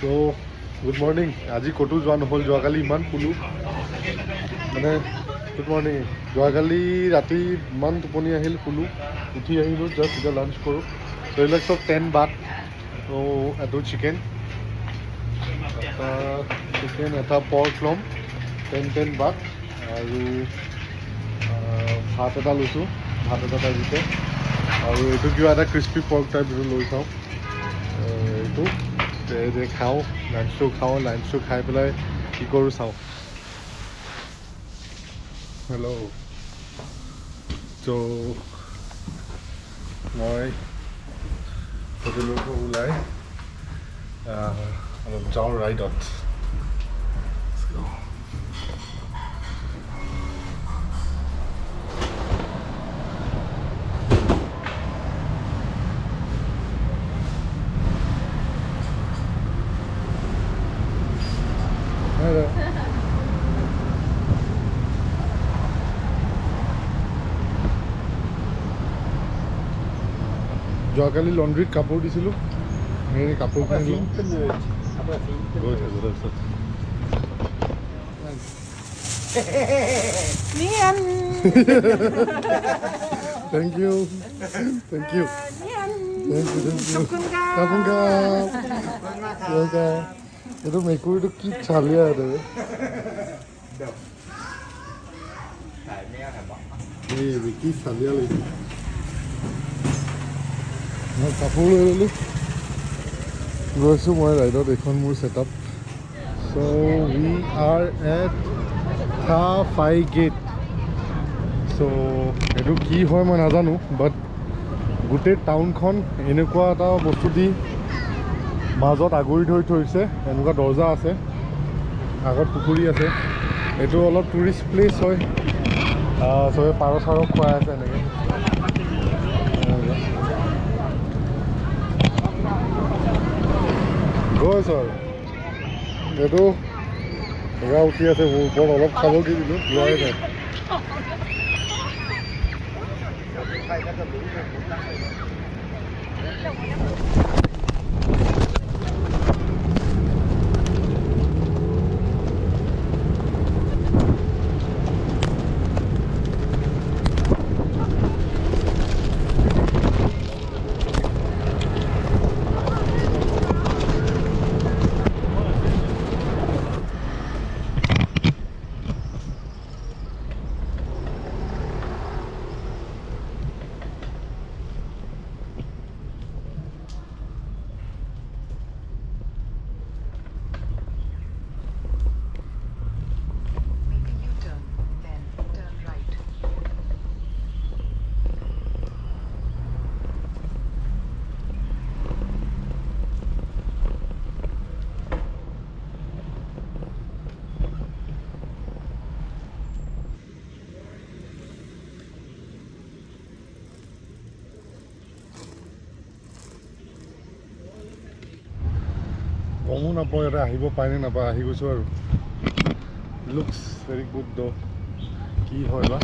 So, good morning. আজি ক'তো যোৱা নহ'ল যোৱাকালি ইমান শুলোঁ মানে গুড মৰ্ণিং যোৱাকালি ৰাতি ইমান টোপনি আহিল শুলোঁ উঠি আহিলোঁ জাষ্ট এতিয়া লাঞ্চ কৰোঁ ত' এইবিলাক চব 10 বাট ত' এইটো চিকেন এটা পৰ্ক ল'ম 10 বাট আৰু ভাত এটা লৈছোঁ ভাত এটা তাৰপিছত আৰু এইটো কিবা এটা ক্ৰিস্পি পৰ্ক টাইপ এইটো লৈ চাওঁ এইটো খাওঁ লাঞ্চটো খাই পেলাই কি কৰোঁ চাওঁ হেল্ল' ত' মই হোটেলৰ পৰা ওলাই অলপ যাওঁ ৰাইডত যোৱাকালি লণ্ড্ৰীত কাপোৰ দিছিলোঁ সেই কাপোৰখিনি গৈ থাকোঁ তাৰপিছত থেংক ইউ এইটো মেকুৰীটো কি চালিয়া কি চালিয়া লাগিছে মই কাপোৰ লৈ ল'লোঁ গৈছোঁ মই ৰাইডত এইখন মোৰ setup so' we are at ফাই গেট চ' এইটো কি হয় মই নাজানো বাট গোটেই টাউনখন এনেকুৱা এটা বস্তু দি মাজত আগুৰি ধৰি থৈছে এনেকুৱা দৰ্জা আছে আগত পুখুৰী আছে এইটো অলপ টুৰিষ্ট প্লেচ হয় চবে পাৰ চাৰ খুৱাই আছে এনেকৈ গৈছ আৰু এইটো জেগা উঠি আছে মোৰ ওপৰত অলপ খাব কি দিলোঁ যোৱাই নাই গমো নাপাওঁ ইয়াতে আহিব পায় নে নাপায় আহি গৈছোঁ আৰু লুকছ ভেৰি গুড দ কি হয় বা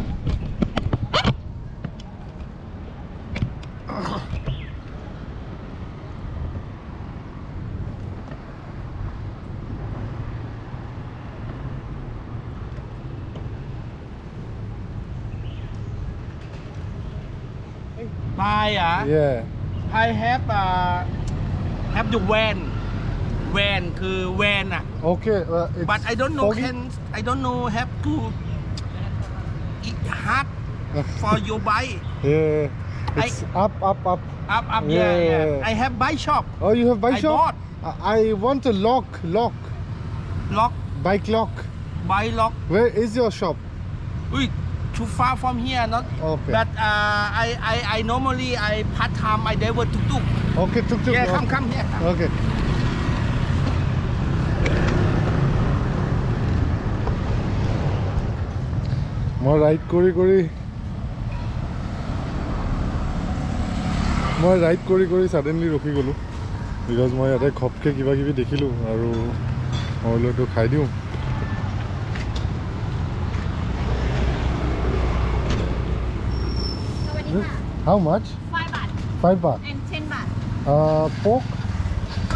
Hi, yeah I have the van คือ van okay but I don't know foggy. I don't know have to eat hard for your bike yeah it's up up yeah I have bike shop oh you have bike I shop bought. I want a lock bike lock where is your shop too far from here not okay but I normally I part time I drive tuk okay tuk yeah come here okay মই ride কৰি suddenly ৰখি গ'লোঁ because মই ইয়াতে ঘপকৈ কিবা কিবি দেখিলোঁ আৰু মই লৈতো খাই দিওঁ How much? 5 baht 5 baht and 10 baht. pork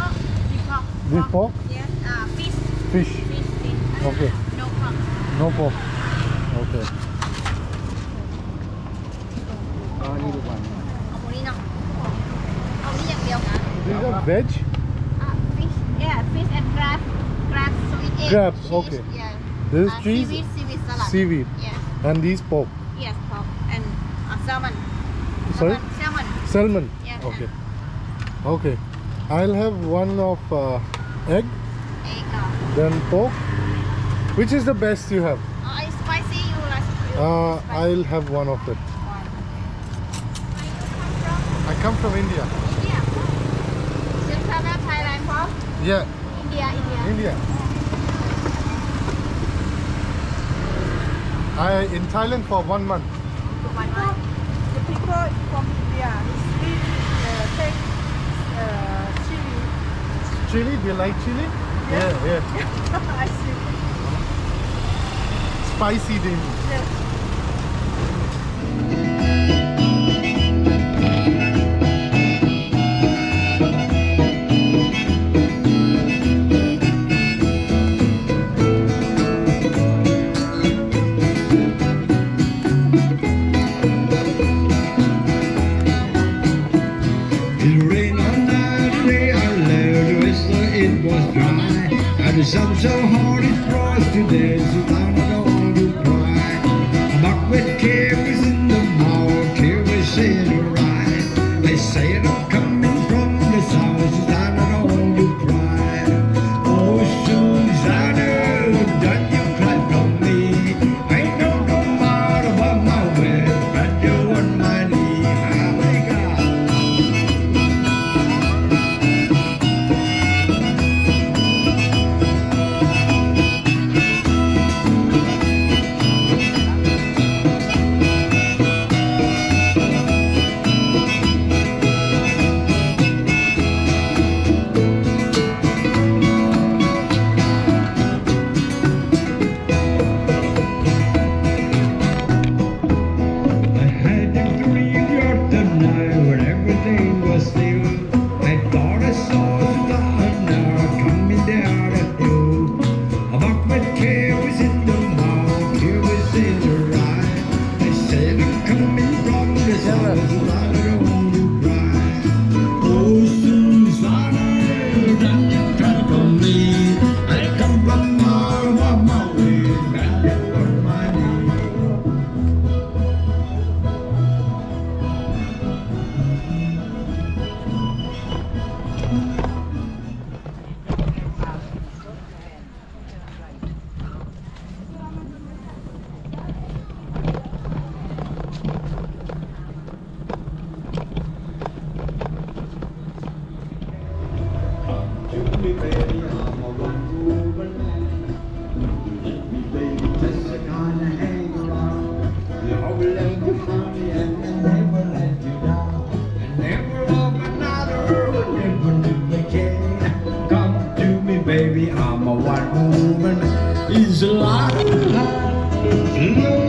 Oh, big pork. This pork? Yes. Fish. Fish. Fish. Okay. No pork. No pork. Okay. เอาหมูนี่เนาะเอานี่อย่างเดียวนะ These are veg? Fish. Yeah, fish and crab. Crab, sweet egg. Crabs, cheese, okay. Yeah. This is cheese? Seaweed salad. Seaweed. Yes. And these pork? Yes, pork. And salmon. Sorry? Salmon. Salmon? Yeah. Okay. Okay. I'll have one of egg, Egg. then pork. Which is the best you have? It's spicy. You like spicy. I'll have one of it. I come from India. India. Since Thailand, from Yeah, India. India. I in Thailand for 1 month. The people from India take chili. Chili? Do you like chili? Yeah. Yeah. I see. Spicy dish. Yes. It rained all night, today I left the whistle, it was dry. And the sun so hard it frost today, so down I don't you cry. A bucket cave is in the mouth, here we say it right. They say I'm coming from the south, so down I don't you cry. Oh Susanna, don't you cry from me. I know no matter what my way, but you on my knee. Oh my God. I had a dream the other night when everything was still. I thought I saw the thunder coming down at you. A bucket cave was in the mouth, here was in the right. They said I'm coming from the south, so I don't you cry. Oh Susanna, don't you cry for me. I come from my way, and you on my knee. To me, baby, I'm a one-woman man. Let me, baby, just to kinda hang around. I'll let you find me and I never let you down. I never love another, never do again. Come to me, baby, I'm a one-woman. It's a lot of love.